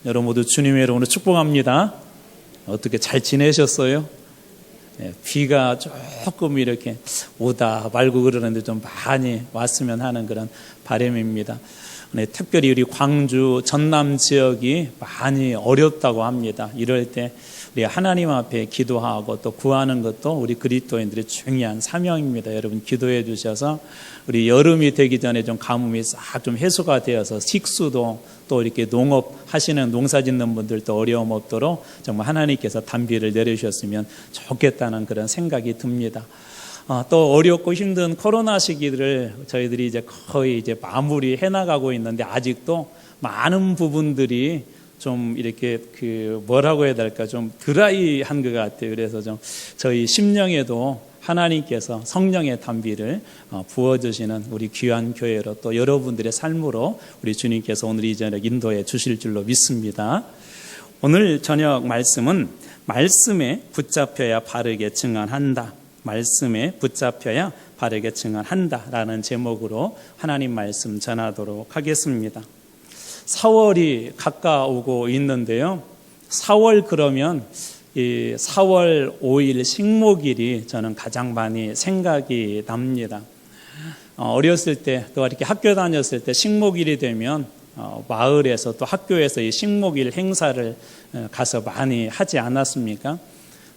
여러분 모두 주님의 이름으로 축복합니다. 어떻게 잘 지내셨어요? 비가 조금 이렇게 오다 말고 그러는데 좀 많이 왔으면 하는 그런 바람입니다. 특별히 우리 광주 전남 지역이 많이 어렵다고 합니다. 이럴 때 우리 하나님 앞에 기도하고 또 구하는 것도 우리 그리스도인들의 중요한 사명입니다. 여러분 기도해 주셔서 우리 여름이 되기 전에 좀 가뭄이 싹 좀 해소가 되어서 식수도 또 이렇게 농업 하시는 농사 짓는 분들도 어려움 없도록 정말 하나님께서 단비를 내려주셨으면 좋겠다는 그런 생각이 듭니다. 또 어렵고 힘든 코로나 시기를 저희들이 이제 거의 이제 마무리 해나가고 있는데 아직도 많은 부분들이 좀 이렇게 뭐라고 해야 될까 좀 드라이한 것 같아요. 그래서 좀 저희 심령에도 하나님께서 성령의 단비를 부어주시는 우리 귀한 교회로 또 여러분들의 삶으로 우리 주님께서 오늘 이 저녁 인도해 주실 줄로 믿습니다. 오늘 저녁 말씀은 말씀에 붙잡혀야 바르게 증언한다. 말씀에 붙잡혀야 바르게 증언한다 라는 제목으로 하나님 말씀 전하도록 하겠습니다. 4월이 가까우고 있는데요. 4월 그러면 이 4월 5일 식목일이 저는 가장 많이 생각이 납니다. 어렸을 때 또 이렇게 학교 다녔을 때 식목일이 되면 마을에서 또 학교에서 이 식목일 행사를 가서 많이 하지 않았습니까?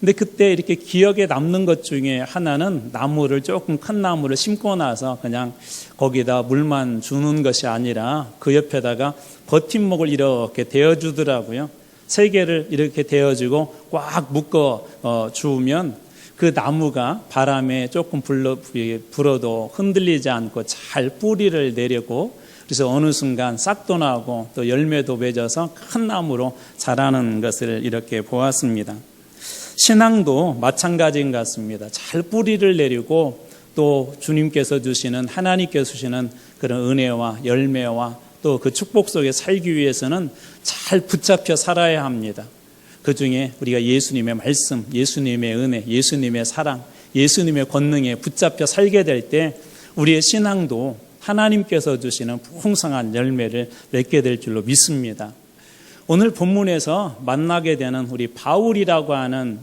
근데 그때 이렇게 기억에 남는 것 중에 하나는 나무를 조금 큰 나무를 심고 나서 그냥 거기다 물만 주는 것이 아니라 그 옆에다가 버팀목을 이렇게 대어주더라고요. 3개를 이렇게 대어주고 꽉 묶어 주면 그 나무가 바람에 조금 불어도 흔들리지 않고 잘 뿌리를 내려고 그래서 어느 순간 싹도 나고 또 열매도 맺어서 큰 나무로 자라는 것을 이렇게 보았습니다. 신앙도 마찬가지인 것 같습니다. 잘 뿌리를 내리고 또 주님께서 주시는 하나님께서 주시는 그런 은혜와 열매와 또 그 축복 속에 살기 위해서는 잘 붙잡혀 살아야 합니다. 그 중에 우리가 예수님의 말씀, 예수님의 은혜, 예수님의 사랑, 예수님의 권능에 붙잡혀 살게 될 때 우리의 신앙도 하나님께서 주시는 풍성한 열매를 맺게 될 줄로 믿습니다. 오늘 본문에서 만나게 되는 우리 바울이라고 하는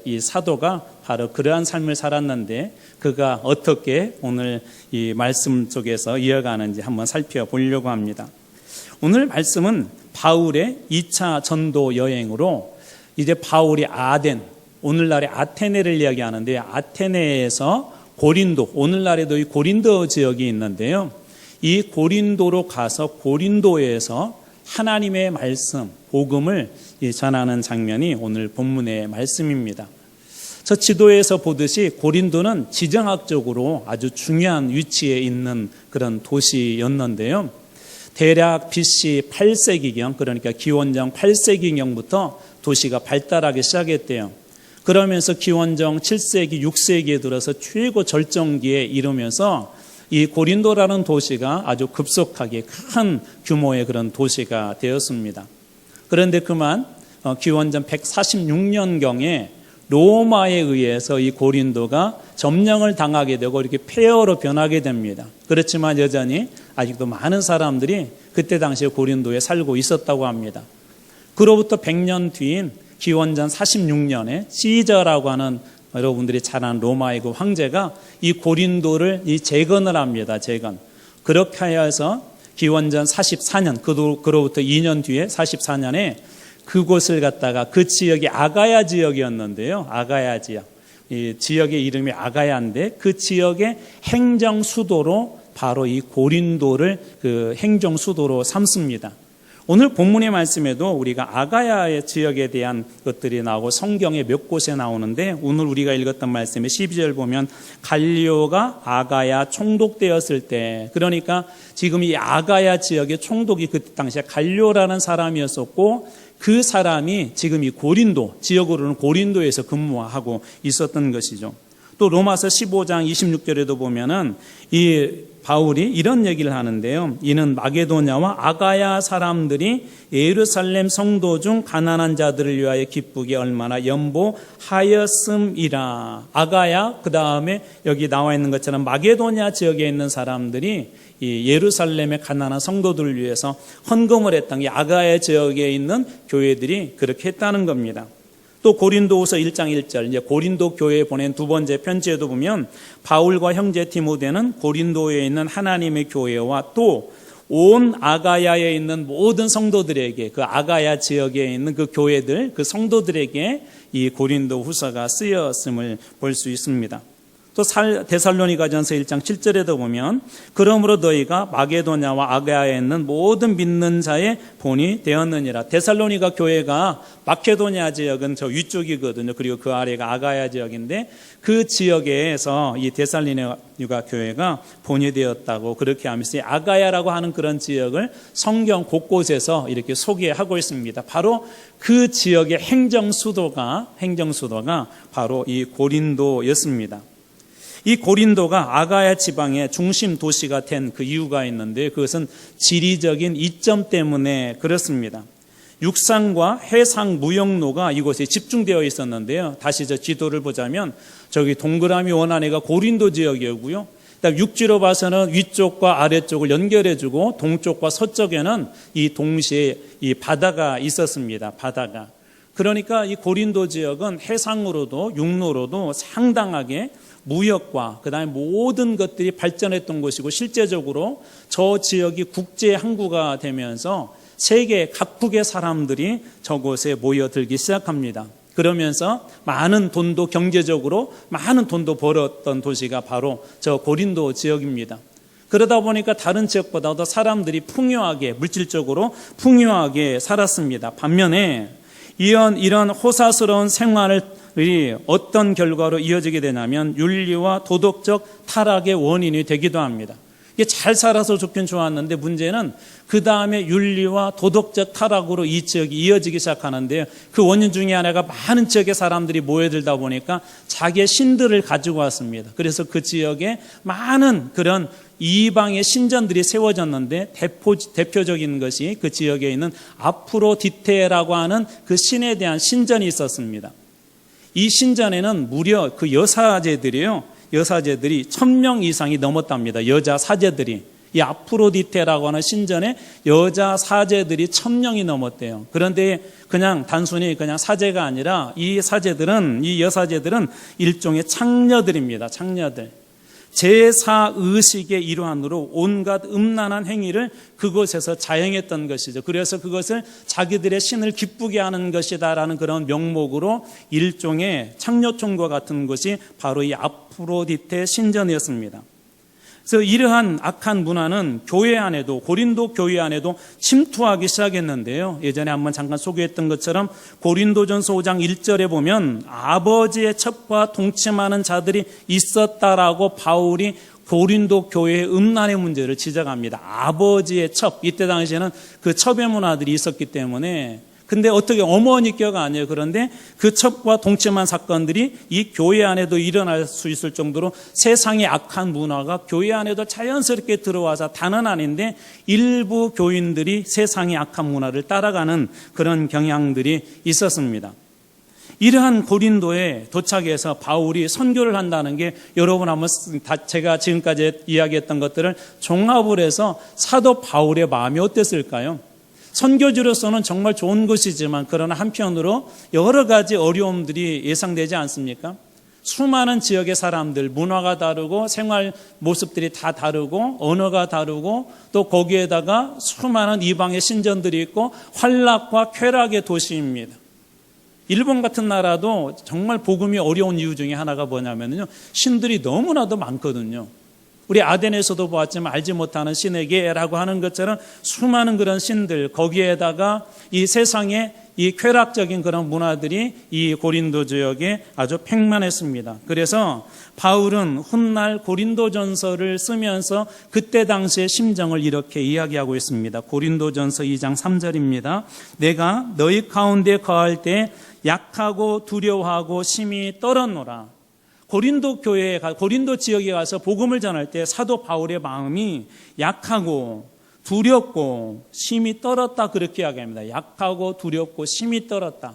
이 사도가 바로 그러한 삶을 살았는데 그가 어떻게 오늘 이 말씀 속에서 이어가는지 한번 살펴보려고 합니다. 오늘 말씀은 바울의 2차 전도 여행으로 이제 바울이 오늘날의 아테네를 이야기하는데 아테네에서 고린도, 오늘날에도 이 고린도 지역이 있는데요. 이 고린도로 가서 고린도에서 하나님의 말씀, 복음을 전하는 장면이 오늘 본문의 말씀입니다. 저 지도에서 보듯이 고린도는 지정학적으로 아주 중요한 위치에 있는 그런 도시였는데요. 대략 BC 8세기경, 그러니까 기원전 8세기경부터 도시가 발달하기 시작했대요. 그러면서 기원전 7세기, 6세기에 들어서 최고 절정기에 이르면서 이 고린도라는 도시가 아주 급속하게 큰 규모의 그런 도시가 되었습니다. 그런데 그만 기원전 146년경에 로마에 의해서 이 고린도가 점령을 당하게 되고 이렇게 폐허로 변하게 됩니다. 그렇지만 여전히 아직도 많은 사람들이 그때 당시에 고린도에 살고 있었다고 합니다. 그로부터 100년 뒤인 기원전 46년에 시저라고 하는 여러분들이 잘 아는 로마의 그 황제가 이 고린도를 재건을 합니다. 재건. 그렇게 해서 기원전 44년, 그로부터 2년 뒤에 44년에 그곳을 갖다가 그 지역이 아가야 지역이었는데요. 아가야 지역. 이 지역의 이름이 아가야인데 그 지역의 행정 수도로 바로 이 고린도를 그 행정 수도로 삼습니다. 오늘 본문의 말씀에도 우리가 아가야의 지역에 대한 것들이 나오고 성경에 몇 곳에 나오는데 오늘 우리가 읽었던 말씀에 12절 보면 갈리오가 아가야 총독되었을 때, 그러니까 지금 이 아가야 지역의 총독이 그때 당시에 갈리오라는 사람이었었고 그 사람이 지금 이 고린도, 지역으로는 고린도에서 근무하고 있었던 것이죠. 또 로마서 15장 26절에도 보면은 이 바울이 이런 얘기를 하는데요. 이는 마게도냐와 아가야 사람들이 예루살렘 성도 중 가난한 자들을 위하여 기쁘게 얼마나 연보하였음이라. 아가야, 그 다음에 여기 나와 있는 것처럼 마게도냐 지역에 있는 사람들이 이 예루살렘의 가난한 성도들을 위해서 헌금을 했던 이 아가야 지역에 있는 교회들이 그렇게 했다는 겁니다. 또 고린도후서 1장 1절 이제 고린도 교회에 보낸 두 번째 편지에도 보면 바울과 형제 디모데는 고린도에 있는 하나님의 교회와 또 온 아가야에 있는 모든 성도들에게 그 아가야 지역에 있는 그 교회들 그 성도들에게 이 고린도 후서가 쓰였음을 볼 수 있습니다. 또 데살로니가전서 1장 7절에도 보면 그러므로 너희가 마게도냐와 아가야에 있는 모든 믿는 자의 본이 되었느니라. 데살로니가 교회가 마케도냐 지역은 저 위쪽이거든요. 그리고 그 아래가 아가야 지역인데 그 지역에서 이 데살로니가 교회가 본이 되었다고 그렇게 하면서 아가야라고 하는 그런 지역을 성경 곳곳에서 이렇게 소개하고 있습니다. 바로 그 지역의 행정 수도가 바로 이 고린도였습니다. 이 고린도가 아가야 지방의 중심 도시가 된 그 이유가 있는데 그것은 지리적인 이점 때문에 그렇습니다. 육상과 해상 무역로가 이곳에 집중되어 있었는데요. 다시 저 지도를 보자면 저기 동그라미 원안에가 고린도 지역이고요. 그다음 육지로 봐서는 위쪽과 아래쪽을 연결해주고 동쪽과 서쪽에는 이 동시에 이 바다가 있었습니다. 바다가. 그러니까 이 고린도 지역은 해상으로도 육로로도 상당하게 무역과 그다음에 모든 것들이 발전했던 곳이고 실제적으로 저 지역이 국제 항구가 되면서 세계 각국의 사람들이 저곳에 모여들기 시작합니다. 그러면서 많은 돈도 경제적으로 많은 돈도 벌었던 도시가 바로 저 고린도 지역입니다. 그러다 보니까 다른 지역보다도 사람들이 풍요하게 물질적으로 풍요하게 살았습니다. 반면에 이런 호사스러운 생활을 어떤 결과로 이어지게 되냐면 윤리와 도덕적 타락의 원인이 되기도 합니다. 이게 잘 살아서 좋긴 좋았는데 문제는 그 다음에 윤리와 도덕적 타락으로 이 지역이 이어지기 시작하는데요. 그 원인 중에 하나가 많은 지역의 사람들이 모여들다 보니까 자기의 신들을 가지고 왔습니다. 그래서 그 지역에 많은 그런 이방의 신전들이 세워졌는데 대표적인 것이 그 지역에 있는 아프로디테라고 하는 그 신에 대한 신전이 있었습니다. 이 신전에는 무려 그 여사제들이 1000명 이상이 넘었답니다. 여자 사제들이. 이 아프로디테라고 하는 신전에 여자 사제들이 1000명이 넘었대요. 그런데 단순히 사제가 아니라 이 여사제들은 일종의 창녀들입니다. 창녀들. 제사의식의 일환으로 온갖 음란한 행위를 그곳에서 자행했던 것이죠. 그래서 그것을 자기들의 신을 기쁘게 하는 것이다라는 그런 명목으로 일종의 창녀촌과 같은 것이 바로 이 아프로디테 신전이었습니다. 그래서 이러한 악한 문화는 교회 안에도 고린도 교회 안에도 침투하기 시작했는데요. 예전에 한번 잠깐 소개했던 것처럼 고린도전서 5장 1절에 보면 아버지의 첩과 동침하는 자들이 있었다라고 바울이 고린도 교회의 음란의 문제를 지적합니다. 아버지의 첩, 이때 당시에는 그 첩의 문화들이 있었기 때문에 근데 어떻게 어머니께가 아니에요. 그런데 그 첩과 동침한 사건들이 이 교회 안에도 일어날 수 있을 정도로 세상의 악한 문화가 교회 안에도 자연스럽게 들어와서 다는 아닌데 일부 교인들이 세상의 악한 문화를 따라가는 그런 경향들이 있었습니다. 이러한 고린도에 도착해서 바울이 선교를 한다는 게 여러분 한번 제가 지금까지 이야기했던 것들을 종합을 해서 사도 바울의 마음이 어땠을까요? 선교지로서는 정말 좋은 것이지만 그러나 한편으로 여러 가지 어려움들이 예상되지 않습니까? 수많은 지역의 사람들, 문화가 다르고 생활 모습들이 다 다르고 언어가 다르고 또 거기에다가 수많은 이방의 신전들이 있고 환락과 쾌락의 도시입니다. 일본 같은 나라도 정말 복음이 어려운 이유 중에 하나가 뭐냐면요. 신들이 너무나도 많거든요. 우리 아덴에서도 보았지만 알지 못하는 신에게라고 하는 것처럼 수많은 그런 신들, 거기에다가 이 세상에 이 쾌락적인 그런 문화들이 이 고린도 지역에 아주 팽만했습니다. 그래서 바울은 훗날 고린도전서를 쓰면서 그때 당시의 심정을 이렇게 이야기하고 있습니다. 고린도전서 2장 3절입니다. 내가 너희 가운데 거할 때 약하고 두려워하고 심히 떨었노라. 고린도 지역에 가서 복음을 전할 때 사도 바울의 마음이 약하고 두렵고 심히 떨었다 그렇게 이야기합니다. 약하고 두렵고 심히 떨었다.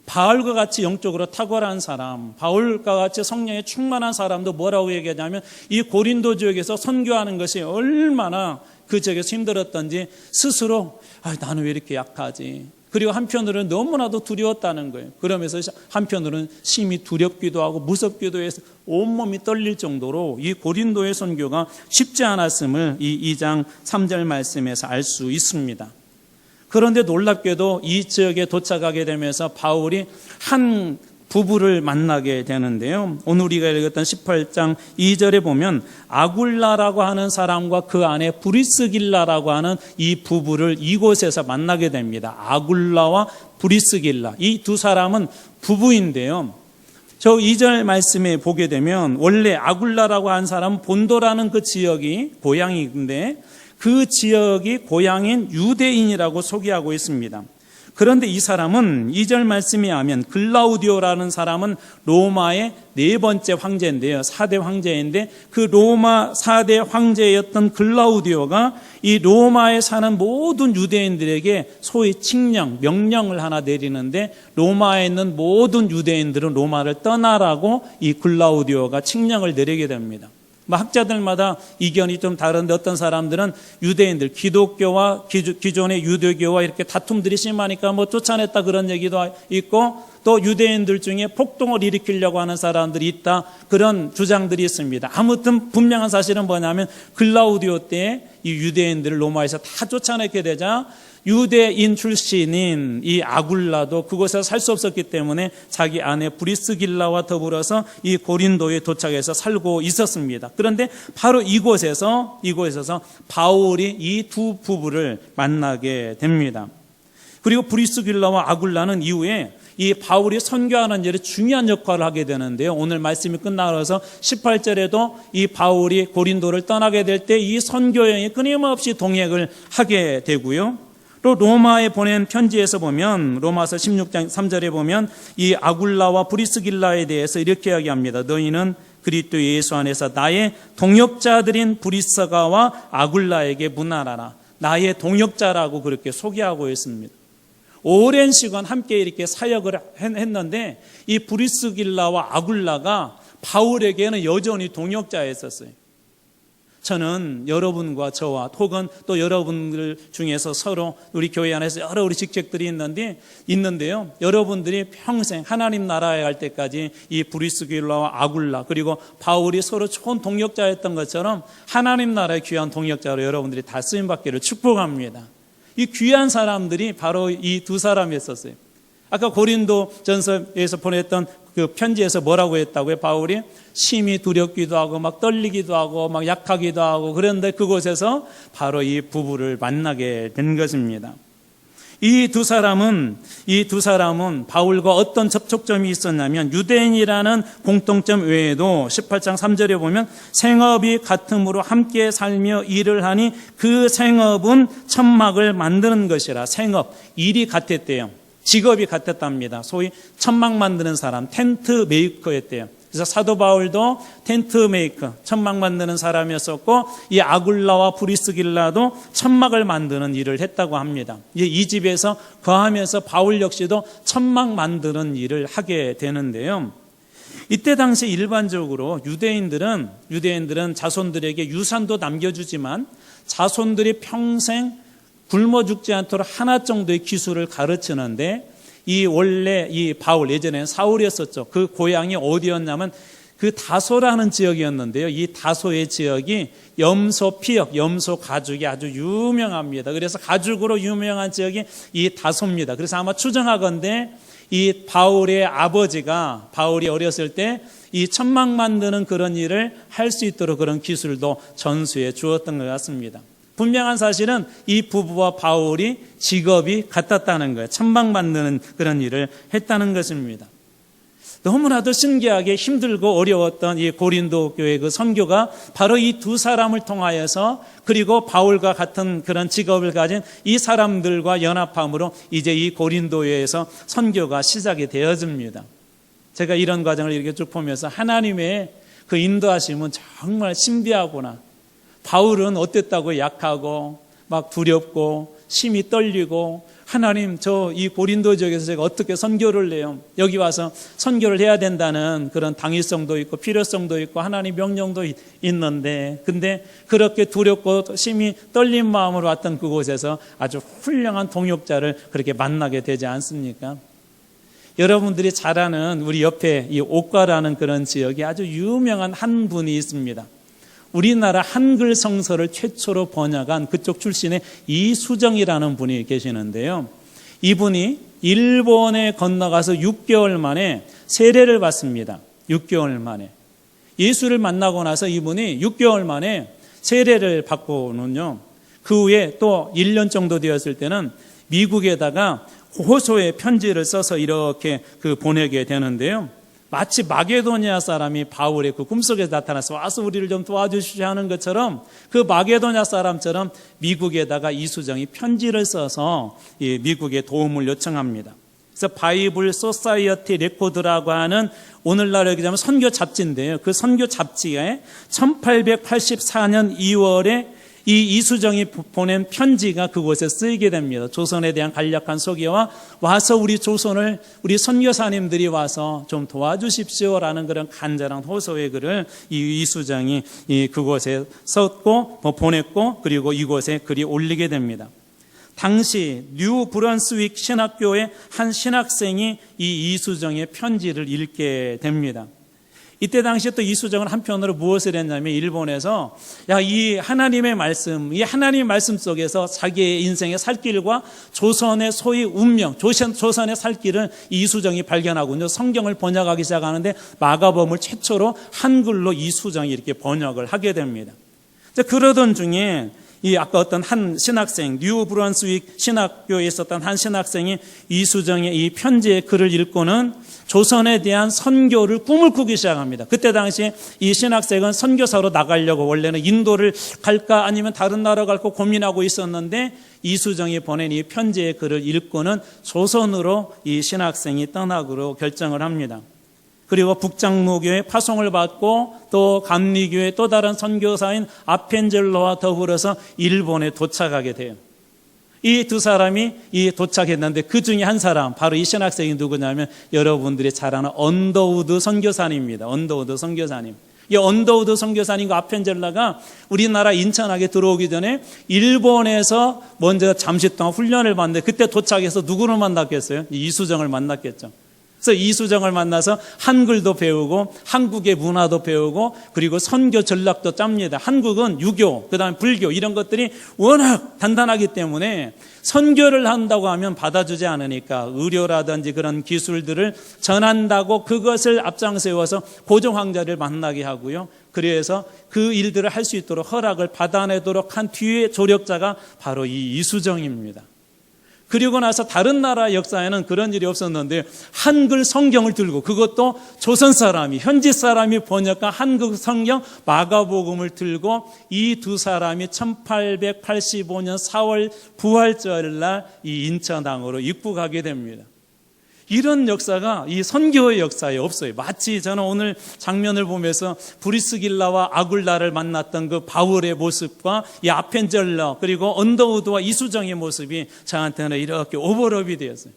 바울과 같이 영적으로 탁월한 사람, 바울과 같이 성령에 충만한 사람도 뭐라고 얘기하냐면 이 고린도 지역에서 선교하는 것이 얼마나 그 지역에서 힘들었던지 스스로 나는 왜 이렇게 약하지? 그리고 한편으로는 너무나도 두려웠다는 거예요. 그러면서 한편으로는 심히 두렵기도 하고 무섭기도 해서 온몸이 떨릴 정도로 이 고린도의 선교가 쉽지 않았음을 이 2장 3절 말씀에서 알 수 있습니다. 그런데 놀랍게도 이 지역에 도착하게 되면서 바울이 한 부부를 만나게 되는데요. 오늘 우리가 읽었던 18장 2절에 보면 아굴라라고 하는 사람과 그 안에 브리스길라라고 하는 이 부부를 이곳에서 만나게 됩니다. 아굴라와 브리스길라, 이 두 사람은 부부인데요. 저 2절 말씀에 보게 되면 원래 아굴라라고 하는 사람은 본도라는 그 지역이 고향인데 그 지역이 고향인 유대인이라고 소개하고 있습니다. 그런데 이 사람은 2절 말씀에 하면 글라우디오라는 사람은 로마의 4번째 황제인데요. 4대 황제인데 그 로마 4대 황제였던 글라우디오가 이 로마에 사는 모든 유대인들에게 소위 칙령, 명령을 하나 내리는데 로마에 있는 모든 유대인들은 로마를 떠나라고 이 글라우디오가 칙령을 내리게 됩니다. 학자들마다 이견이 좀 다른데 어떤 사람들은 유대인들, 기독교와 기존의 유대교와 이렇게 다툼들이 심하니까 쫓아냈다 그런 얘기도 있고 또 유대인들 중에 폭동을 일으키려고 하는 사람들이 있다 그런 주장들이 있습니다. 아무튼 분명한 사실은 뭐냐면 글라우디오 때 이 유대인들을 로마에서 다 쫓아내게 되자 유대인 출신인 이 아굴라도 그곳에서 살 수 없었기 때문에 자기 아내 브리스길라와 더불어서 이 고린도에 도착해서 살고 있었습니다. 그런데 바로 이곳에서 바울이 이 두 부부를 만나게 됩니다. 그리고 브리스길라와 아굴라는 이후에 이 바울이 선교하는 일에 중요한 역할을 하게 되는데요. 오늘 말씀이 끝나서 18절에도 이 바울이 고린도를 떠나게 될 때 이 선교여행에 끊임없이 동행을 하게 되고요. 또 로마에 보낸 편지에서 보면 로마서 16장 3절에 보면 이 아굴라와 브리스길라에 대해서 이렇게 이야기합니다. 너희는 그리스도 예수 안에서 나의 동역자들인 브리스가와 아굴라에게 문안하라. 나의 동역자라고 그렇게 소개하고 있습니다. 오랜 시간 함께 이렇게 사역을 했는데 이 브리스길라와 아굴라가 바울에게는 여전히 동역자였었어요. 저는 여러분과 저와 혹은 또 여러분들 중에서 서로 우리 교회 안에서 여러 우리 직책들이 있는데요. 여러분들이 평생 하나님 나라에 갈 때까지 이 브리스길라와 아굴라 그리고 바울이 서로 좋은 동역자였던 것처럼 하나님 나라의 귀한 동역자로 여러분들이 다 쓰임받기를 축복합니다. 이 귀한 사람들이 바로 이 두 사람이었었어요. 아까 고린도 전서에서 보냈던 그 편지에서 뭐라고 했다고요? 바울이 심히 두렵기도 하고 막 떨리기도 하고 막 약하기도 하고 그런데 그곳에서 바로 이 부부를 만나게 된 것입니다. 이 두 사람은 바울과 어떤 접촉점이 있었냐면 유대인이라는 공통점 외에도 18장 3절에 보면 생업이 같음으로 함께 살며 일을 하니 그 생업은 천막을 만드는 것이라. 생업, 일이 같았대요. 직업이 같았답니다. 소위 천막 만드는 사람, 텐트 메이커였대요. 그래서 사도 바울도 텐트 메이커, 천막 만드는 사람이었었고 이 아굴라와 브리스길라도 천막을 만드는 일을 했다고 합니다. 이 집에서 거하면서 바울 역시도 천막 만드는 일을 하게 되는데요. 이때 당시 일반적으로 유대인들은 자손들에게 유산도 남겨주지만 자손들이 평생 굶어 죽지 않도록 하나 정도의 기술을 가르치는데 원래 이 바울, 예전에는 사울이었었죠. 그 고향이 어디였냐면 그 다소라는 지역이었는데요. 이 다소의 지역이 염소 피역, 염소 가죽이 아주 유명합니다. 그래서 가죽으로 유명한 지역이 이 다소입니다. 그래서 아마 추정하건대 이 바울의 아버지가 바울이 어렸을 때 이 천막 만드는 그런 일을 할 수 있도록 그런 기술도 전수해 주었던 것 같습니다. 분명한 사실은 이 부부와 바울이 직업이 같았다는 거예요. 천막 만드는 그런 일을 했다는 것입니다. 너무나도 신기하게 힘들고 어려웠던 이 고린도 교회 그 선교가 바로 이 두 사람을 통하여서 그리고 바울과 같은 그런 직업을 가진 이 사람들과 연합함으로 이제 이 고린도에서 선교가 시작이 되어집니다. 제가 이런 과정을 이렇게 쭉 보면서 하나님의 그 인도하심은 정말 신비하구나. 바울은 어땠다고 약하고 막 두렵고 심히 떨리고 하나님, 저 이 고린도 지역에서 제가 어떻게 선교를 해요? 여기 와서 선교를 해야 된다는 그런 당위성도 있고 필요성도 있고 하나님 명령도 있는데, 근데 그렇게 두렵고 심히 떨린 마음으로 왔던 그곳에서 아주 훌륭한 동역자를 그렇게 만나게 되지 않습니까? 여러분들이 잘 아는 우리 옆에 이 옥과라는 그런 지역에 아주 유명한 한 분이 있습니다. 우리나라 한글 성서를 최초로 번역한 그쪽 출신의 이수정이라는 분이 계시는데요. 이분이 일본에 건너가서 6개월 만에 세례를 받습니다. 6개월 만에. 예수를 만나고 나서 이분이 6개월 만에 세례를 받고는요. 그 후에 또 1년 정도 되었을 때는 미국에다가 호소의 편지를 써서 이렇게 보내게 되는데요. 마치 마게도냐 사람이 바울의 그 꿈속에 나타나서 와서 우리를 좀 도와주시지 하는 것처럼 그 마게도냐 사람처럼 미국에다가 이수정이 편지를 써서 미국에 도움을 요청합니다. 그래서 바이블 소사이어티 레코드라고 하는 오늘날 얘기하면 선교 잡지인데요. 그 선교 잡지에 1884년 2월에 이 이수정이 보낸 편지가 그곳에 쓰이게 됩니다. 조선에 대한 간략한 소개와 와서 우리 조선을 우리 선교사님들이 와서 좀 도와주십시오라는 그런 간절한 호소의 글을 이 이수정이 그곳에 썼고 보냈고 그리고 이곳에 글이 올리게 됩니다. 당시 뉴 브런스윅 신학교의 한 신학생이 이 이수정의 편지를 읽게 됩니다. 이때 당시에 또 이수정은 한편으로 무엇을 했냐면 일본에서 이 하나님의 말씀, 이 하나님의 말씀 속에서 자기의 인생의 살 길과 조선의 소위 운명, 조선의 살 길을 이수정이 발견하군요. 성경을 번역하기 시작하는데 마가복음을 최초로 한글로 이수정이 이렇게 번역을 하게 됩니다. 그러던 중에 아까 어떤 한 신학생, 뉴 브런스윅 신학교에 있었던 한 신학생이 이수정의 이 편지의 글을 읽고는 조선에 대한 선교를 꿈을 꾸기 시작합니다. 그때 당시에 이 신학생은 선교사로 나가려고 원래는 인도를 갈까 아니면 다른 나라 갈까 고민하고 있었는데 이수정이 보낸 이 편지의 글을 읽고는 조선으로 이 신학생이 떠나기로 결정을 합니다. 그리고 북장로교회 파송을 받고 또 감리교회 또 다른 선교사인 아펜젤로와 더불어서 일본에 도착하게 돼요. 이 두 사람이 도착했는데 그 중에 한 사람, 바로 이 신학생이 누구냐면 여러분들이 잘 아는 언더우드 선교사님입니다. 언더우드 선교사님. 이 언더우드 선교사님과 아펜젤라가 우리나라 인천하게 들어오기 전에 일본에서 먼저 잠시 동안 훈련을 받는데 그때 도착해서 누구를 만났겠어요? 이수정을 만났겠죠. 그래서 이수정을 만나서 한글도 배우고 한국의 문화도 배우고 그리고 선교 전략도 짭니다. 한국은 유교, 그다음에 불교 이런 것들이 워낙 단단하기 때문에 선교를 한다고 하면 받아주지 않으니까 의료라든지 그런 기술들을 전한다고 그것을 앞장세워서 고종황자를 만나게 하고요. 그래서 그 일들을 할 수 있도록 허락을 받아내도록 한 뒤의 조력자가 바로 이 이수정입니다. 그리고 나서 다른 나라 역사에는 그런 일이 없었는데 한글 성경을 들고 그것도 조선 사람이 현지 사람이 번역한 한글 성경 마가복음을 들고 이 두 사람이 1885년 4월 부활절날 이 인천항으로 입국하게 됩니다. 이런 역사가 이 선교의 역사에 없어요. 마치 저는 오늘 장면을 보면서 브리스길라와 아굴라를 만났던 그 바울의 모습과 이 아펜젤러 그리고 언더우드와 이수정의 모습이 저한테는 이렇게 오버랩이 되었어요.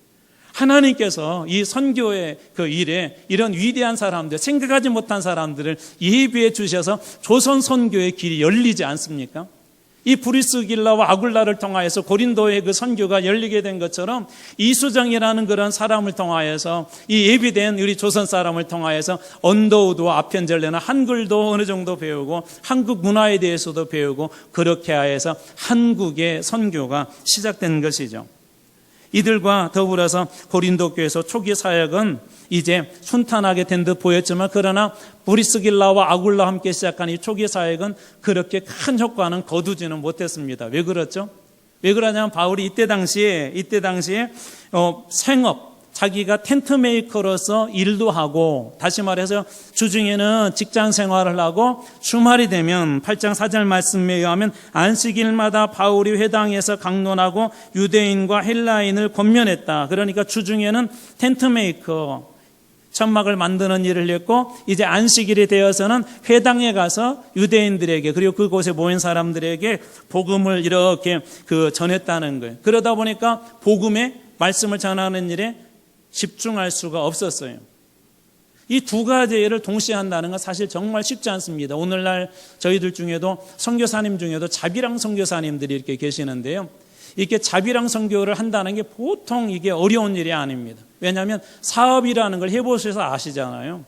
하나님께서 이 선교의 그 일에 이런 위대한 사람들, 생각하지 못한 사람들을 예비해 주셔서 조선 선교의 길이 열리지 않습니까? 이 브리스길라와 아굴라를 통하여서 고린도의 그 선교가 열리게 된 것처럼 이수정이라는 그런 사람을 통하여서 이 예비된 우리 조선 사람을 통하여서 언더우드와 아펜젤레는 한글도 어느 정도 배우고 한국 문화에 대해서도 배우고 그렇게 하여서 한국의 선교가 시작된 것이죠. 이들과 더불어서 고린도 교회에서 초기 사역은 이제 순탄하게 된 듯 보였지만 그러나 브리스길라와 아굴라와 함께 시작한 이 초기 사역은 그렇게 큰 효과는 거두지는 못했습니다. 왜 그렇죠? 왜 그러냐면 바울이 이때 당시에 생업, 자기가 텐트 메이커로서 일도 하고 다시 말해서 주중에는 직장 생활을 하고 주말이 되면 8장 4절 말씀에 의하면 안식일마다 바울이 회당에서 강론하고 유대인과 헬라인을 권면했다. 그러니까 주중에는 텐트 메이커, 천막을 만드는 일을 했고 이제 안식일이 되어서는 회당에 가서 유대인들에게 그리고 그곳에 모인 사람들에게 복음을 이렇게 전했다는 거예요. 그러다 보니까 복음의 말씀을 전하는 일에 집중할 수가 없었어요. 이 두 가지 일을 동시에 한다는 건 사실 정말 쉽지 않습니다. 오늘날 저희들 중에도 선교사님 중에도 자비랑 선교사님들이 이렇게 계시는데요. 이렇게 자비랑 선교를 한다는 게 보통 이게 어려운 일이 아닙니다. 왜냐하면 사업이라는 걸 해보셔서 아시잖아요.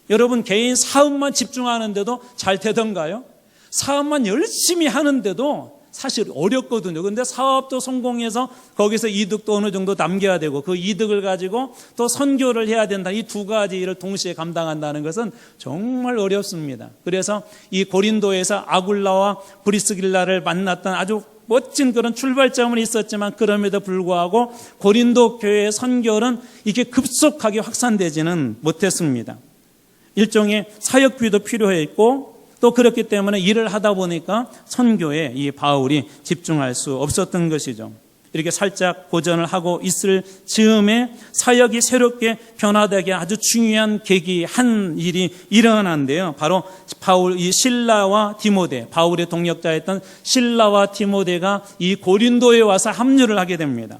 여러분 개인 사업만 집중하는데도 잘 되던가요? 사업만 열심히 하는데도 사실 어렵거든요. 그런데 사업도 성공해서 거기서 이득도 어느 정도 남겨야 되고 그 이득을 가지고 또 선교를 해야 된다. 이 두 가지 일을 동시에 감당한다는 것은 정말 어렵습니다. 그래서 이 고린도에서 아굴라와 브리스길라를 만났던 아주 멋진 그런 출발점은 있었지만 그럼에도 불구하고 고린도 교회의 선교는 이게 급속하게 확산되지는 못했습니다. 일종의 사역비도 필요했고 또 그렇기 때문에 일을 하다 보니까 선교에 이 바울이 집중할 수 없었던 것이죠. 이렇게 살짝 고전을 하고 있을 즈음에 사역이 새롭게 변화되게 아주 중요한 계기 한 일이 일어난데요. 바로 바울 이 실라와 디모데, 바울의 동역자였던 실라와 디모데가 이 고린도에 와서 합류를 하게 됩니다.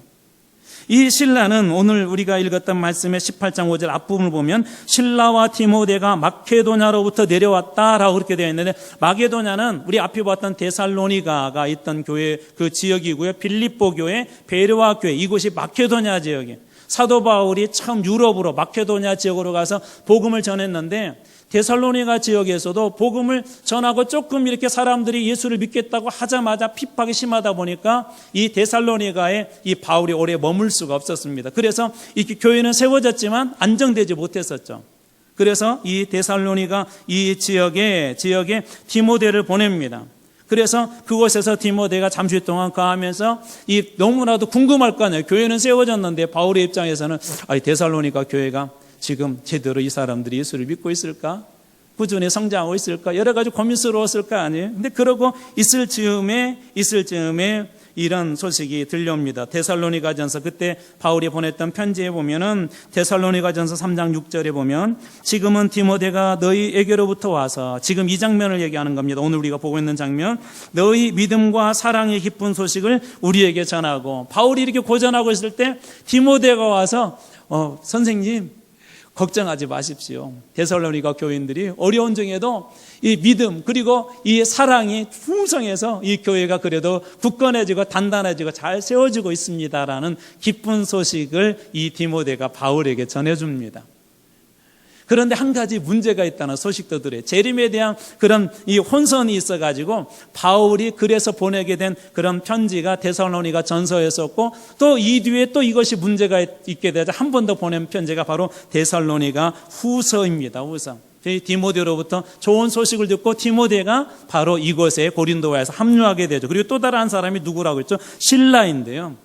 이 실라는 오늘 우리가 읽었던 말씀의 18장 5절 앞부분을 보면 실라와 디모데가 마케도냐로부터 내려왔다라고 그렇게 되어 있는데 마게도냐는 우리 앞에 봤던 데살로니가가 있던 교회 그 지역이고요. 빌립보 교회, 베레와 교회 이곳이 마케도냐 지역이에요. 사도 바울이 처음 유럽으로 마케도냐 지역으로 가서 복음을 전했는데 데살로니가 지역에서도 복음을 전하고 조금 이렇게 사람들이 예수를 믿겠다고 하자마자 핍박이 심하다 보니까 이 데살로니가에 이 바울이 오래 머물 수가 없었습니다. 그래서 이 교회는 세워졌지만 안정되지 못했었죠. 그래서 이 데살로니가 이 지역에 디모데를 보냅니다. 그래서 그곳에서 디모데가 잠시 동안 거하면서 이 너무나도 궁금할 거 아니에요. 교회는 세워졌는데 바울의 입장에서는 데살로니가 교회가 지금 제대로 이 사람들이 예수를 믿고 있을까? 꾸준히 성장하고 있을까? 여러 가지 고민스러웠을 거 아니에요? 근데 그러고 있을 즈음에 이런 소식이 들려옵니다. 데살로니가전서 그때 바울이 보냈던 편지에 보면은 데살로니가전서 3장 6절에 보면 지금은 디모데가 너희에게로부터 와서 지금 이 장면을 얘기하는 겁니다. 오늘 우리가 보고 있는 장면. 너희 믿음과 사랑의 기쁜 소식을 우리에게 전하고 바울이 이렇게 고전하고 있을 때 디모데가 와서 선생님 걱정하지 마십시오. 데살로니가 교인들이 어려운 중에도 이 믿음 그리고 이 사랑이 풍성해서 이 교회가 그래도 굳건해지고 단단해지고 잘 세워지고 있습니다라는 기쁜 소식을 이 디모데가 바울에게 전해줍니다. 그런데 한 가지 문제가 있다는 소식도 들어요. 재림에 대한 그런 이 혼선이 있어가지고 바울이 그래서 보내게 된 그런 편지가 데살로니가 전서였었고 또 이 뒤에 또 이것이 문제가 있게 되자 한 번 더 보낸 편지가 바로 데살로니가 후서입니다. 후서. 디모데로부터 좋은 소식을 듣고 디모데가 바로 이곳에 고린도에 와서 합류하게 되죠. 그리고 또 다른 한 사람이 누구라고 했죠? 실라인데요.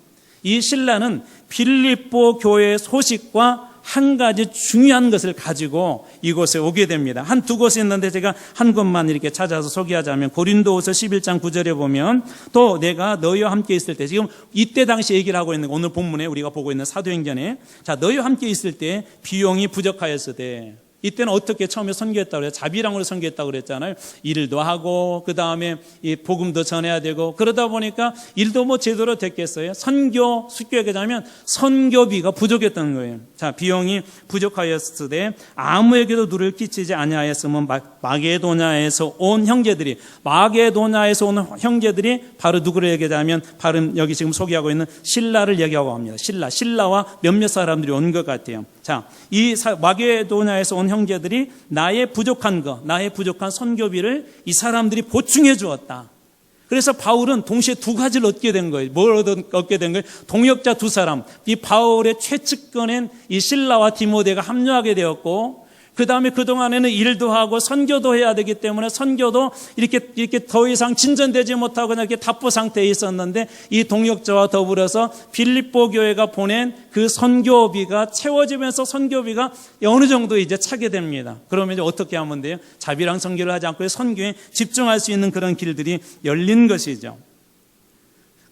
이 실라는 빌립보 교회의 소식과 한 가지 중요한 것을 가지고 이곳에 오게 됩니다. 한 두 곳이 있는데 제가 한 곳만 이렇게 찾아서 소개하자면 고린도후서 11장 9절에 보면 또 내가 너희와 함께 있을 때 지금 이때 당시 얘기를 하고 있는 오늘 본문에 우리가 보고 있는 사도행전에 자 너희와 함께 있을 때 비용이 부족하였을 때 이때는 어떻게 처음에 선교했다고 그래요? 자비랑으로 선교했다고 그랬잖아요. 일도 하고 그 다음에 이 복음도 전해야 되고 그러다 보니까 일도 뭐 제대로 됐겠어요? 선교 쉽게 얘기하자면 선교비가 부족했던 거예요. 자 비용이 부족하였을 때 아무에게도 누를 끼치지 아니하였으면 마게도냐에서 온 형제들이 바로 누구를 얘기하자면 바로 여기 지금 소개하고 있는 실라를 얘기하고 합니다. 실라와 몇몇 사람들이 온 것 같아요. 자, 이 마게도냐에서 온 형제들이 나의 부족한 선교비를 이 사람들이 보충해 주었다. 그래서 바울은 동시에 두 가지를 얻게 된 거예요. 뭘 얻게 된 거예요? 동역자 두 사람, 이 바울의 최측근인 이 실라와 디모데가 합류하게 되었고 그 다음에 그동안에는 일도 하고 선교도 해야 되기 때문에 선교도 이렇게 더 이상 진전되지 못하고 그냥 이렇게 답보 상태에 있었는데 이 동역자와 더불어서 빌립보 교회가 보낸 그 선교비가 채워지면서 선교비가 어느 정도 이제 차게 됩니다. 그러면 이제 어떻게 하면 돼요? 자비랑 선교를 하지 않고 선교에 집중할 수 있는 그런 길들이 열린 것이죠.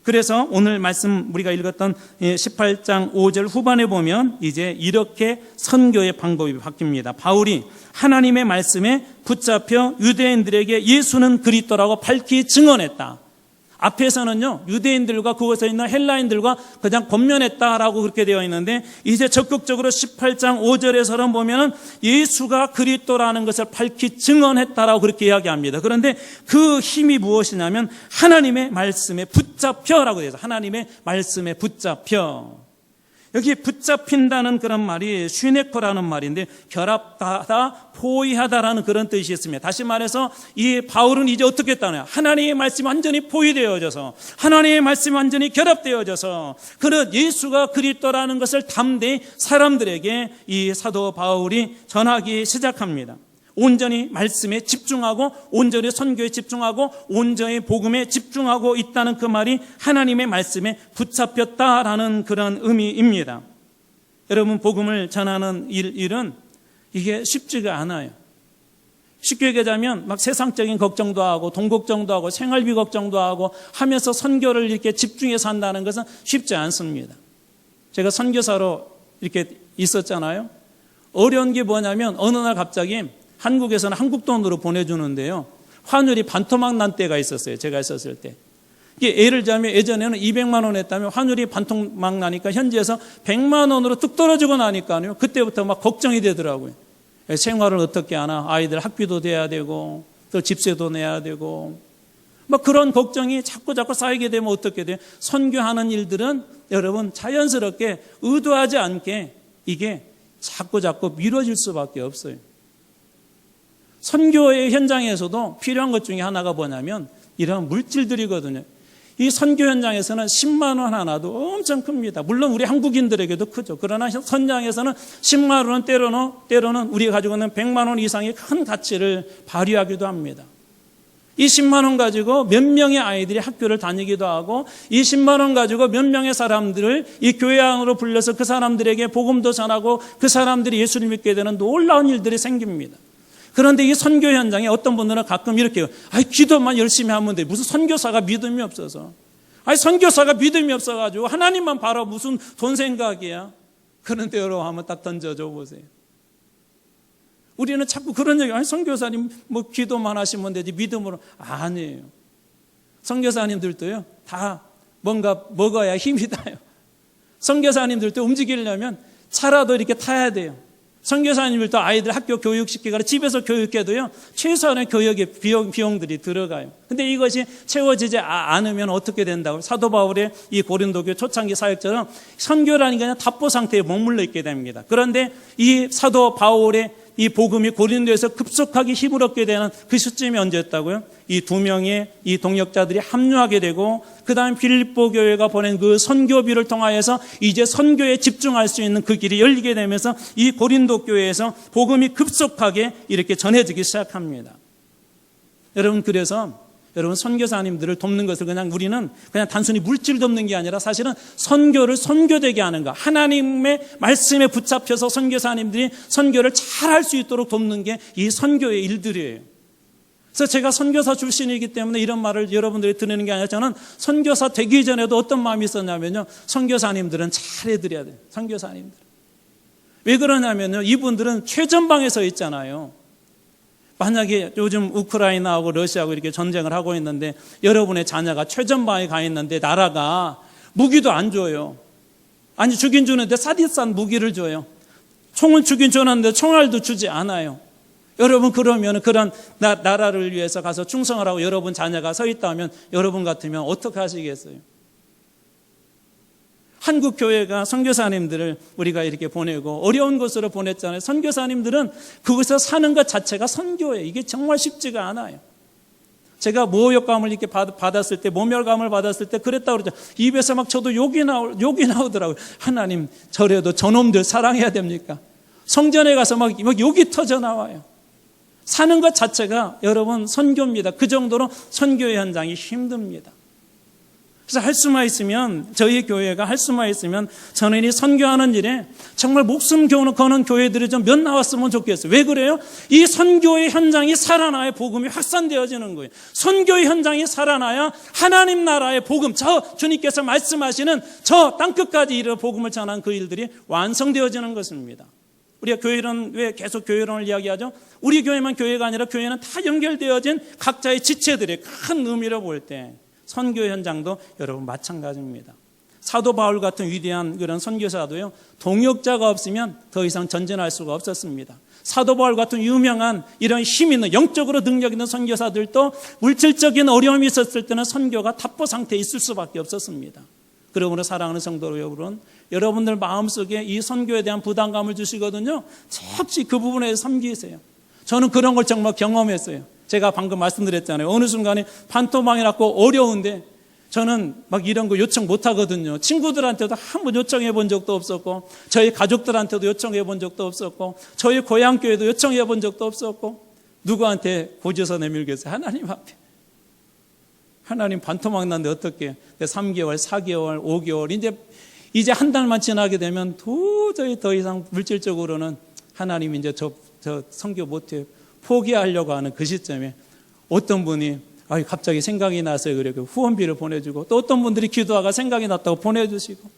그래서 오늘 말씀 우리가 읽었던 18장 5절 후반에 보면 이제 이렇게 선교의 방법이 바뀝니다. 바울이 하나님의 말씀에 붙잡혀 유대인들에게 예수는 그리스도라고 밝히 증언했다. 앞에서는요, 유대인들과 그곳에 있는 헬라인들과 그냥 권면했다라고 그렇게 되어 있는데, 이제 적극적으로 18장 5절에서는 보면은 예수가 그리스도라는 것을 밝히 증언했다라고 그렇게 이야기합니다. 그런데 그 힘이 무엇이냐면 하나님의 말씀에 붙잡혀라고 되어 있어요. 하나님의 말씀에 붙잡혀. 여기 붙잡힌다는 그런 말이 슈네코라는 말인데 결합하다, 포위하다라는 그런 뜻이 있습니다. 다시 말해서 이 바울은 이제 어떻게 했다냐? 하나님의 말씀이 완전히 포위되어져서, 하나님의 말씀이 완전히 결합되어져서 그런 예수가 그리스도라는 것을 담대히 사람들에게 이 사도 바울이 전하기 시작합니다. 온전히 말씀에 집중하고 온전히 선교에 집중하고 온전히 복음에 집중하고 있다는 그 말이 하나님의 말씀에 붙잡혔다라는 그런 의미입니다. 여러분, 복음을 전하는 일은 이게 쉽지가 않아요. 쉽게 얘기하자면 막 세상적인 걱정도 하고 돈 걱정도 하고 생활비 걱정도 하고 하면서 선교를 이렇게 집중해서 한다는 것은 쉽지 않습니다. 제가 선교사로 이렇게 있었잖아요. 어려운 게 뭐냐면 어느 날 갑자기 한국에서는 한국 돈으로 보내주는데요, 환율이 반토막 난 때가 있었어요. 제가 있었을 때. 이게 예를 들자면 예전에는 200만 원 했다면 환율이 반토막 나니까 현지에서 100만 원으로 뚝 떨어지고 나니까요, 그때부터 막 걱정이 되더라고요. 생활을 어떻게 하나, 아이들 학비도 돼야 되고 또 집세도 내야 되고 막 그런 걱정이 자꾸 쌓이게 되면 어떻게 돼요? 선교하는 일들은 여러분 자연스럽게 의도하지 않게 이게 자꾸 미뤄질 수밖에 없어요. 선교의 현장에서도 필요한 것 중에 하나가 뭐냐면 이런 물질들이거든요. 이 선교 현장에서는 10만 원 하나도 엄청 큽니다. 물론 우리 한국인들에게도 크죠. 그러나 현장에서는 10만 원은 때로는 우리가 가지고 있는 100만 원 이상의 큰 가치를 발휘하기도 합니다. 이 10만 원 가지고 몇 명의 아이들이 학교를 다니기도 하고, 이 10만 원 가지고 몇 명의 사람들을 이 교회 안으로 불러서 그 사람들에게 복음도 전하고 그 사람들이 예수를 믿게 되는 놀라운 일들이 생깁니다. 그런데 이 선교 현장에 어떤 분들은 가끔 이렇게 해요. 기도만 열심히 하면 돼. 무슨 선교사가 믿음이 없어서. 선교사가 믿음이 없어가지고 하나님만 바라 무슨 돈 생각이야. 그런데 여러분 한번 딱 던져줘 보세요. 우리는 자꾸 그런 얘기, 선교사님 뭐 기도만 하시면 되지 믿음으로. 아니에요. 선교사님들도요, 다 뭔가 먹어야 힘이 나요. 선교사님들도 움직이려면 차라도 이렇게 타야 돼요. 선교사님들도 아이들 학교 교육시키거나 집에서 교육해도요, 최소한의 교육의 비용들이 들어가요. 근데 이것이 채워지지 않으면 어떻게 된다고? 사도 바울의 이 고린도교 초창기 사역처럼 선교라는 게 그냥 답보 상태에 머물러 있게 됩니다. 그런데 이 사도 바울의 이 복음이 고린도에서 급속하게 힘을 얻게 되는 그 시점이 언제였다고요? 이 두 명의 이 동역자들이 합류하게 되고, 그 다음 빌립보 교회가 보낸 그 선교비를 통하여서 이제 선교에 집중할 수 있는 그 길이 열리게 되면서 이 고린도 교회에서 복음이 급속하게 이렇게 전해지기 시작합니다. 여러분, 그래서 여러분 선교사님들을 돕는 것을 우리는 그냥 단순히 물질 돕는 게 아니라 사실은 선교를 선교되게 하는 것, 하나님의 말씀에 붙잡혀서 선교사님들이 선교를 잘 할 수 있도록 돕는 게 이 선교의 일들이에요. 그래서 제가 선교사 출신이기 때문에 이런 말을 여러분들이 들으는 게 아니라, 저는 선교사 되기 전에도 어떤 마음이 있었냐면요, 선교사님들은 잘 해드려야 돼요. 선교사님들. 왜 그러냐면요, 이분들은 최전방에 서 있잖아요. 만약에 요즘 우크라이나하고 러시아하고 이렇게 전쟁을 하고 있는데 여러분의 자녀가 최전방에 가 있는데 나라가 무기도 안 줘요. 아니, 주긴 주는데 싸디싼 무기를 줘요. 총을 주긴 주는데 총알도 주지 않아요. 여러분, 그러면 그런 나라를 위해서 가서 충성을 하고 여러분 자녀가 서 있다면 여러분 같으면 어떻게 하시겠어요? 한국 교회가 선교사님들을 우리가 이렇게 보내고 어려운 곳으로 보냈잖아요. 선교사님들은 그곳에서 사는 것 자체가 선교예요. 이게 정말 쉽지가 않아요. 제가 모욕감을 이렇게 받았을 때, 모멸감을 받았을 때 그랬다고 그러죠. 입에서 막 저도 욕이 나오더라고요. 하나님, 저래도 저놈들 사랑해야 됩니까? 성전에 가서 막 욕이 터져 나와요. 사는 것 자체가 여러분 선교입니다. 그 정도로 선교 현장이 힘듭니다. 그래서 할 수만 있으면, 저희 교회가 할 수만 있으면 저는 이 선교하는 일에 정말 목숨 거는 교회들이 좀 몇 나왔으면 좋겠어요. 왜 그래요? 이 선교의 현장이 살아나야 복음이 확산되어지는 거예요. 선교의 현장이 살아나야 하나님 나라의 복음, 주님께서 말씀하시는 저 땅끝까지 이르러 복음을 전하는 그 일들이 완성되어지는 것입니다. 우리가 교회론, 왜 계속 교회론을 이야기하죠? 우리 교회만 교회가 아니라 교회는 다 연결되어진 각자의 지체들의 큰 의미로 볼 때 선교 현장도 여러분 마찬가지입니다. 사도 바울 같은 위대한 그런 선교사도요, 동역자가 없으면 더 이상 전진할 수가 없었습니다. 사도 바울 같은 유명한 이런 힘 있는, 영적으로 능력 있는 선교사들도 물질적인 어려움이 있었을 때는 선교가 답보 상태에 있을 수밖에 없었습니다. 그러므로 사랑하는 성도 여러분, 여러분들 마음속에 이 선교에 대한 부담감을 주시거든요. 혹시 그 부분에 섬기세요. 저는 그런 걸 정말 경험했어요. 제가 방금 말씀드렸잖아요. 어느 순간에 반토막이 났고 어려운데 저는 막 이런 거 요청 못 하거든요. 친구들한테도 한번 요청해 본 적도 없었고, 저희 가족들한테도 요청해 본 적도 없었고, 저희 고향교회도 요청해 본 적도 없었고, 누구한테 고지서 내밀겠어요? 하나님 앞에. 하나님 반토막 났는데 어떻게 3개월, 4개월, 5개월 이제 한 달만 지나게 되면 도저히 더 이상 물질적으로는 하나님 이제 저 선교 못해 포기하려고 하는 그 시점에 어떤 분이 갑자기 생각이 나서 그래 후원비를 보내주고, 또 어떤 분들이 기도하가 생각이 났다고 보내주시고,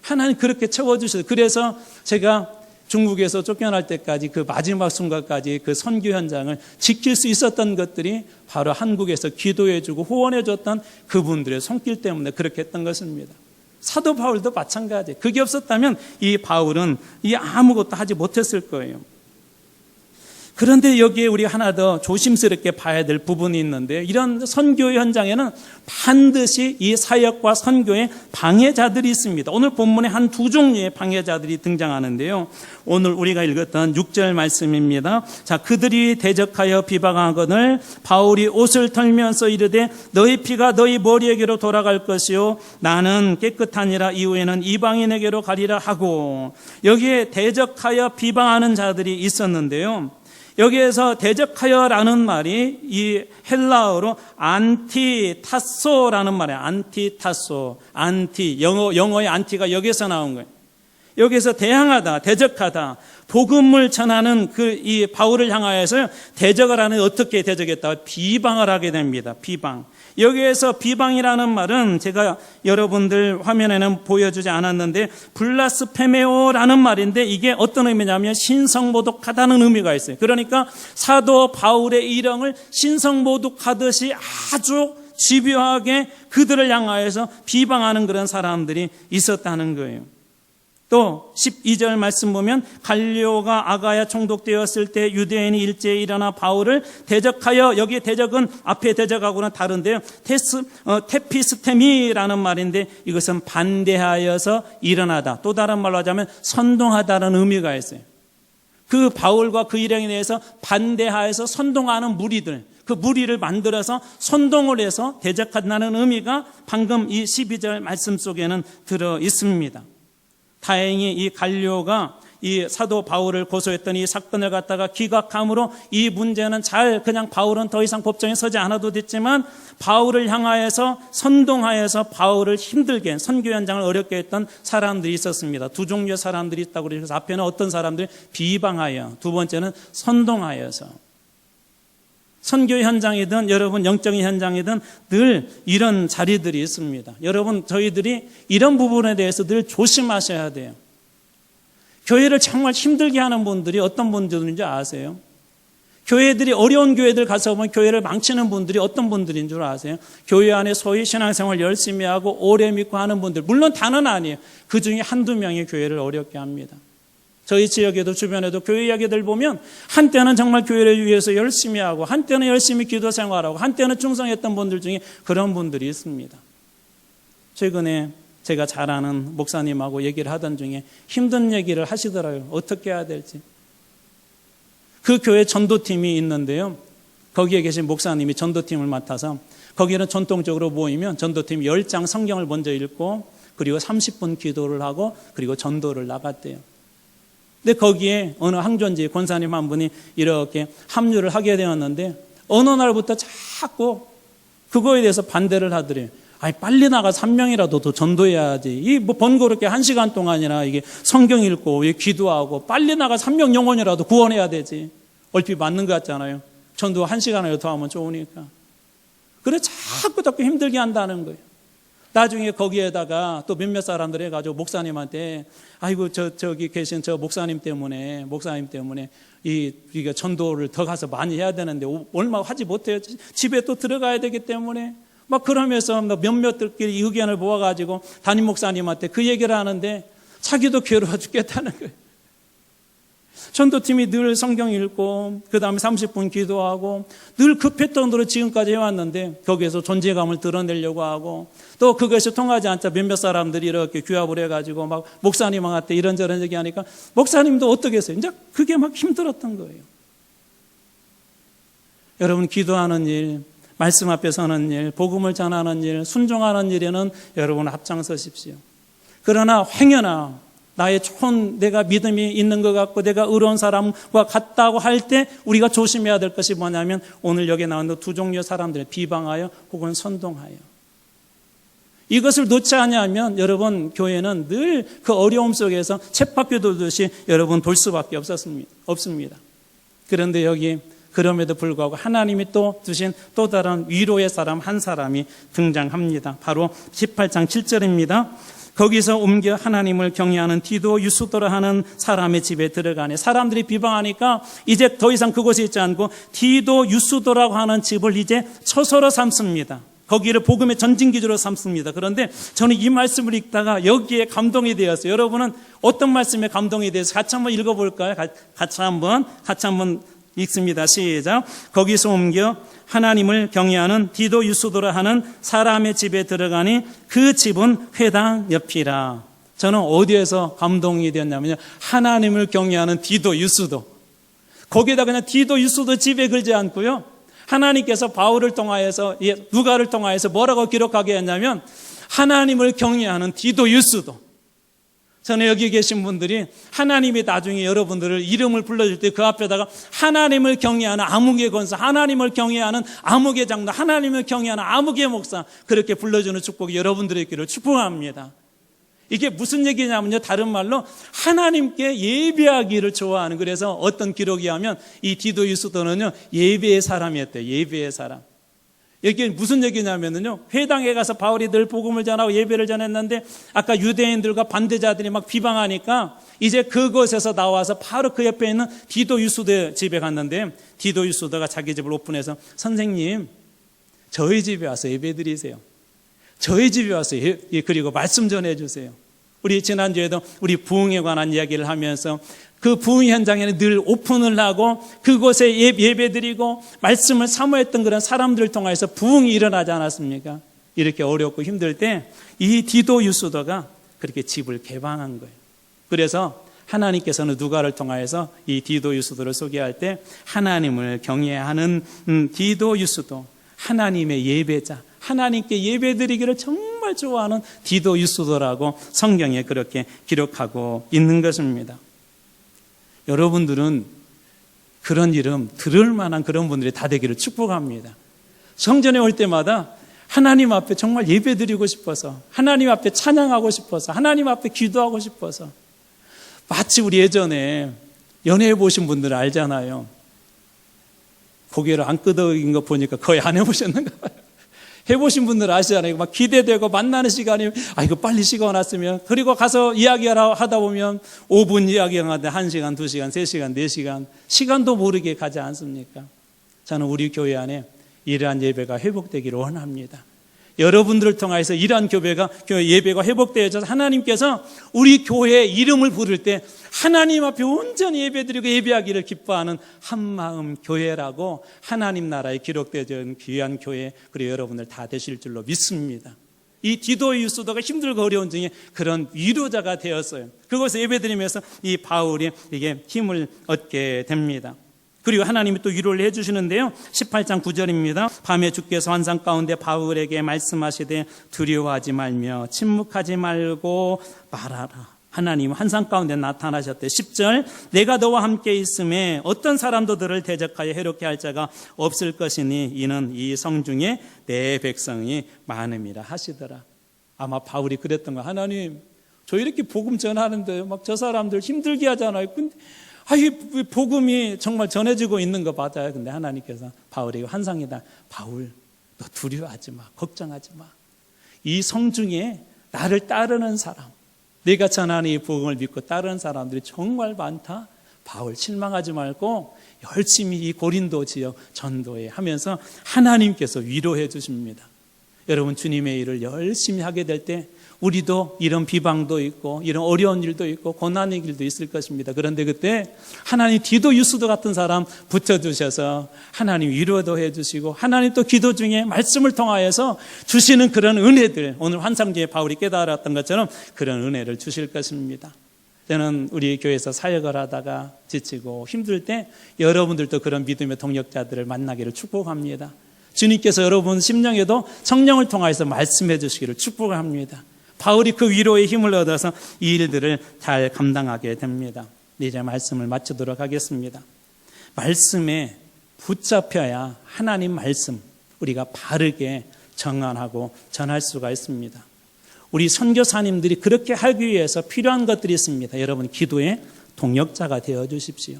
하나님 그렇게 채워주셔서, 그래서 제가 중국에서 쫓겨날 때까지 그 마지막 순간까지 그 선교 현장을 지킬 수 있었던 것들이 바로 한국에서 기도해주고 후원해줬던 그분들의 손길 때문에 그렇게 했던 것입니다. 사도 바울도 마찬가지. 그게 없었다면 이 바울은 아무것도 하지 못했을 거예요. 그런데 여기에 우리 하나 더 조심스럽게 봐야 될 부분이 있는데, 이런 선교 현장에는 반드시 이 사역과 선교의 방해자들이 있습니다. 오늘 본문에 한 두 종류의 방해자들이 등장하는데요. 오늘 우리가 읽었던 6절 말씀입니다. 자, 그들이 대적하여 비방하거늘 바울이 옷을 털면서 이르되 너희 피가 너희 머리에게로 돌아갈 것이요 나는 깨끗하니라 이후에는 이방인에게로 가리라 하고, 여기에 대적하여 비방하는 자들이 있었는데요. 여기에서 대적하여라는 말이 이 헬라어로 안티타소라는 말이에요. 안티타소, 영어의 안티가 여기서 나온 거예요. 여기서 대항하다, 대적하다, 복음을 전하는 이 바울을 향하여서 대적을 하는, 어떻게 대적했다? 비방을 하게 됩니다. 비방. 여기에서 비방이라는 말은 제가 여러분들 화면에는 보여주지 않았는데 블라스페메오라는 말인데, 이게 어떤 의미냐면 신성모독하다는 의미가 있어요. 그러니까 사도 바울의 일형을 신성모독하듯이 아주 집요하게 그들을 향하여서 비방하는 그런 사람들이 있었다는 거예요. 또 12절 말씀 보면 갈리오가 아가야 총독되었을 때 유대인이 일제히 일어나 바울을 대적하여, 여기 대적은 앞에 대적하고는 다른데요, 테피스테미라는 말인데 이것은 반대하여서 일어나다, 또 다른 말로 하자면 선동하다는 의미가 있어요. 그 바울과 그 일행에 대해서 반대하여서 선동하는 무리들, 그 무리를 만들어서 선동을 해서 대적한다는 의미가 방금 이 12절 말씀 속에는 들어 있습니다. 다행히 이 갈리오가 이 사도 바울을 고소했던 이 사건을 갖다가 기각함으로 이 문제는 그냥 바울은 더 이상 법정에 서지 않아도 됐지만, 바울을 향하여서 선동하여서 바울을 힘들게, 선교 현장을 어렵게 했던 사람들이 있었습니다. 두 종류의 사람들이 있다고 그래서 앞에는 어떤 사람들이 비방하여, 두 번째는 선동하여서. 선교 현장이든 여러분 영적인 현장이든 늘 이런 자리들이 있습니다. 여러분, 저희들이 이런 부분에 대해서 늘 조심하셔야 돼요. 교회를 정말 힘들게 하는 분들이 어떤 분들인지 아세요? 교회들이, 어려운 교회들 가서 보면 교회를 망치는 분들이 어떤 분들인 줄 아세요? 교회 안에 소위 신앙생활 열심히 하고 오래 믿고 하는 분들, 물론 다는 아니에요. 그 중에 한두 명이 교회를 어렵게 합니다. 저희 지역에도 주변에도 교회 이야기들 보면 한때는 정말 교회를 위해서 열심히 하고, 한때는 열심히 기도 생활하고, 한때는 충성했던 분들 중에 그런 분들이 있습니다. 최근에 제가 잘 아는 목사님하고 얘기를 하던 중에 힘든 얘기를 하시더라고요. 어떻게 해야 될지. 그 교회 전도팀이 있는데요, 거기에 계신 목사님이 전도팀을 맡아서, 거기는 전통적으로 모이면 전도팀이 10장 성경을 먼저 읽고 그리고 30분 기도를 하고 그리고 전도를 나갔대요. 근데 거기에 어느 항존지 권사님 한 분이 이렇게 합류를 하게 되었는데, 어느 날부터 자꾸 그거에 대해서 반대를 하더래요. 아니, 빨리 나가서 한 명이라도 더 전도해야지. 이 뭐 번거롭게 1시간 동안이나 이게 성경 읽고 기도하고 빨리 나가서 한 명 영혼이라도 구원해야 되지. 얼핏 맞는 것 같잖아요. 전도 1시간이라도 더 하면 좋으니까. 그래 자꾸 힘들게 한다는 거예요. 나중에 거기에다가 또 몇몇 사람들 해가지고 목사님한테 아이고 저기 계신 저 목사님 때문에 이가 전도를 더 가서 많이 해야 되는데 얼마 하지 못해요. 집에 또 들어가야 되기 때문에 막 그러면서 몇몇들끼리 의견을 모아가지고 담임 목사님한테 그 얘기를 하는데 자기도 괴로워 죽겠다는 거예요. 전도팀이 늘 성경 읽고 그 다음에 30분 기도하고 늘 그 패턴으로 지금까지 해왔는데 거기에서 존재감을 드러내려고 하고 또 그것이 통하지 않자 몇몇 사람들이 이렇게 규합을 해가지고 막 목사님한테 이런저런 얘기하니까 목사님도 어떻게 했어요? 이제 그게 막 힘들었던 거예요. 여러분 기도하는 일, 말씀 앞에 서는 일, 복음을 전하는 일, 순종하는 일에는 여러분 앞장서십시오. 그러나 행여나 나의 좋은 내가 믿음이 있는 것 같고 내가 의로운 사람과 같다고 할 때 우리가 조심해야 될 것이 뭐냐면 오늘 여기 나온 두 종류의 사람들을 비방하여 혹은 선동하여 이것을 놓지 않으면 여러분 교회는 늘 그 어려움 속에서 쳇바퀴 돌듯이 여러분 돌 수밖에 없습니다. 그런데 여기 그럼에도 불구하고 하나님이 또 두신 또 다른 위로의 사람 한 사람이 등장합니다. 바로 18장 7절입니다. 거기서 옮겨 하나님을 경외하는 디도 유스도라 하는 사람의 집에 들어가네. 사람들이 비방하니까 이제 더 이상 그곳에 있지 않고 디도 유스도라고 하는 집을 이제 처소로 삼습니다. 거기를 복음의 전진기지로 삼습니다. 그런데 저는 이 말씀을 읽다가 여기에 감동이 되었어요. 여러분은 어떤 말씀에 감동이 되어서 같이 한번 읽어볼까요? 같이 한번 읽습니다. 시작. 거기서 옮겨 하나님을 경외하는 디도 유스도라 하는 사람의 집에 들어가니 그 집은 회당 옆이라. 저는 어디에서 감동이 되었냐면요. 하나님을 경외하는 디도 유스도. 거기에다 그냥 디도 유스도 집에 걸지 않고요. 하나님께서 바울을 통하여서 누가를 통하여서 뭐라고 기록하게 했냐면 하나님을 경외하는 디도 유스도. 저는 여기 계신 분들이 하나님이 나중에 여러분들을 이름을 불러줄 때 그 앞에다가 하나님을 경외하는 아무개 권사, 하나님을 경외하는 아무개 장로, 하나님을 경외하는 아무개 목사 그렇게 불러주는 축복이 여러분들의 길을 축복합니다. 이게 무슨 얘기냐면요. 다른 말로 하나님께 예배하기를 좋아하는 그래서 어떤 기록이 하면 이 디도 유스도는요. 예배의 사람이었대요. 예배의 사람. 이게 무슨 얘기냐면요. 회당에 가서 바울이 늘 복음을 전하고 예배를 전했는데 아까 유대인들과 반대자들이 막 비방하니까 이제 그곳에서 나와서 바로 그 옆에 있는 디도 유스도 집에 갔는데 디도 유스도가 자기 집을 오픈해서 선생님 저희 집에 와서 예배 드리세요. 저희 집에 와서 그리고 말씀 전해주세요. 우리 지난주에도 우리 부흥에 관한 이야기를 하면서 그 부흥 현장에는 늘 오픈을 하고 그곳에 예배드리고 말씀을 사모했던 그런 사람들을 통해서 부흥이 일어나지 않았습니까? 이렇게 어렵고 힘들 때 이 디도 유스도가 그렇게 집을 개방한 거예요. 그래서 하나님께서는 누가를 통하여서 이 디도 유스도를 소개할 때 하나님을 경외하는 디도 유스도, 하나님의 예배자, 하나님께 예배드리기를 정말 좋아하는 디도 유스도라고 성경에 그렇게 기록하고 있는 것입니다. 여러분들은 그런 이름 들을 만한 그런 분들이 다 되기를 축복합니다. 성전에 올 때마다 하나님 앞에 정말 예배드리고 싶어서 하나님 앞에 찬양하고 싶어서 하나님 앞에 기도하고 싶어서 마치 우리 예전에 연애해 보신 분들은 알잖아요. 고개를 안 끄덕인 거 보니까 거의 안 해보셨는가 봐요. 해보신 분들 아시잖아요. 막 기대되고 만나는 시간이 이거 빨리 시간 왔으면 그리고 가서 이야기하다 보면 5분 이야기하는데 1시간, 2시간, 3시간, 4시간 시간도 모르게 가지 않습니까? 저는 우리 교회 안에 이러한 예배가 회복되기를 원합니다. 여러분들을 통해서 이러한 예배가 회복되어져서 하나님께서 우리 교회의 이름을 부를 때 하나님 앞에 온전히 예배드리고 예배하기를 기뻐하는 한마음 교회라고 하나님 나라에 기록되어진 귀한 교회 그리고 여러분들 다 되실 줄로 믿습니다. 이 디도 유스도가 힘들고 어려운 중에 그런 위로자가 되었어요. 그것을 예배드리면서 이 바울이 이게 힘을 얻게 됩니다. 그리고 하나님이 또 위로를 해주시는데요. 18장 9절입니다. 밤에 주께서 환상 가운데 바울에게 말씀하시되 두려워하지 말며 침묵하지 말고 말하라. 하나님 환상 가운데 나타나셨대. 10절 내가 너와 함께 있음에 어떤 사람도 너를 대적하여 해롭게 할 자가 없을 것이니 이는 이 성중에 내 백성이 많음이라 하시더라. 아마 바울이 그랬던 거. 하나님 저 이렇게 복음 전하는데 막 저 사람들 힘들게 하잖아요. 근데 이 복음이 정말 전해지고 있는 거 맞아요. 근데 하나님께서 바울의 환상이다. 바울 너 두려워하지 마. 걱정하지 마. 이 성중에 나를 따르는 사람, 내가 전하는 이 복음을 믿고 따르는 사람들이 정말 많다. 바울 실망하지 말고 열심히 이 고린도 지역 전도해 하면서 하나님께서 위로해 주십니다. 여러분 주님의 일을 열심히 하게 될 때 우리도 이런 비방도 있고 이런 어려운 일도 있고 고난의 길도 있을 것입니다. 그런데 그때 하나님 디도 유스도 같은 사람 붙여주셔서 하나님 위로도 해주시고 하나님 또 기도 중에 말씀을 통하여서 주시는 그런 은혜들, 오늘 환상 중에 바울이 깨달았던 것처럼 그런 은혜를 주실 것입니다. 저는 우리 교회에서 사역을 하다가 지치고 힘들 때 여러분들도 그런 믿음의 동력자들을 만나기를 축복합니다. 주님께서 여러분 심령에도 성령을 통하여서 말씀해 주시기를 축복합니다. 바울이 그 위로의 힘을 얻어서 이 일들을 잘 감당하게 됩니다. 이제 말씀을 마치도록 하겠습니다. 말씀에 붙잡혀야 하나님 말씀 우리가 바르게 정언하고 전할 수가 있습니다. 우리 선교사님들이 그렇게 하기 위해서 필요한 것들이 있습니다. 여러분 기도의 동역자가 되어 주십시오.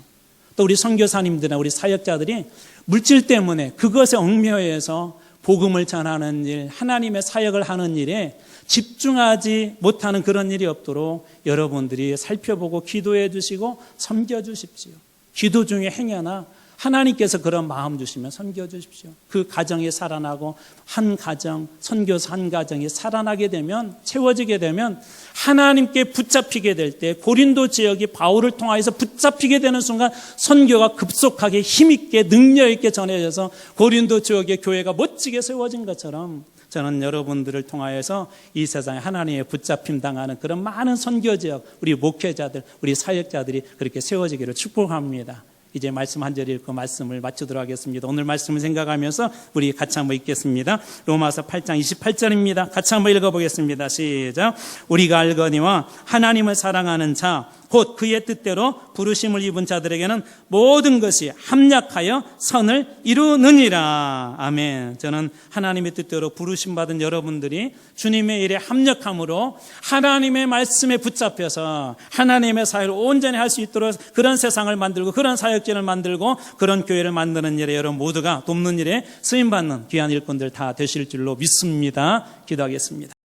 또 우리 선교사님들이나 우리 사역자들이 물질 때문에 그것에 얽매여서 복음을 전하는 일, 하나님의 사역을 하는 일에 집중하지 못하는 그런 일이 없도록 여러분들이 살펴보고 기도해 주시고 섬겨 주십시오. 기도 중에 행여나 하나님께서 그런 마음 주시면 섬겨 주십시오. 그 가정이 살아나고 한 가정, 선교사 한 가정이 살아나게 되면, 채워지게 되면 하나님께 붙잡히게 될 때 고린도 지역이 바울을 통하여서 붙잡히게 되는 순간 선교가 급속하게 힘있게 능력있게 전해져서 고린도 지역의 교회가 멋지게 세워진 것처럼 저는 여러분들을 통하여서 이 세상에 하나님의 붙잡힘 당하는 그런 많은 선교 지역, 우리 목회자들, 우리 사역자들이 그렇게 세워지기를 축복합니다. 이제 말씀 한 절 읽고 말씀을 마치도록 하겠습니다. 오늘 말씀을 생각하면서 우리 같이 한번 읽겠습니다. 로마서 8장 28절입니다. 같이 한번 읽어보겠습니다. 시작. 우리가 알거니와 하나님을 사랑하는 자 곧 그의 뜻대로 부르심을 입은 자들에게는 모든 것이 합력하여 선을 이루느니라. 아멘. 저는 하나님의 뜻대로 부르심 받은 여러분들이 주님의 일에 합력함으로 하나님의 말씀에 붙잡혀서 하나님의 사역을 온전히 할 수 있도록 그런 세상을 만들고 그런 사역진을 만들고 그런 교회를 만드는 일에 여러분 모두가 돕는 일에 쓰임받는 귀한 일꾼들 다 되실 줄로 믿습니다. 기도하겠습니다.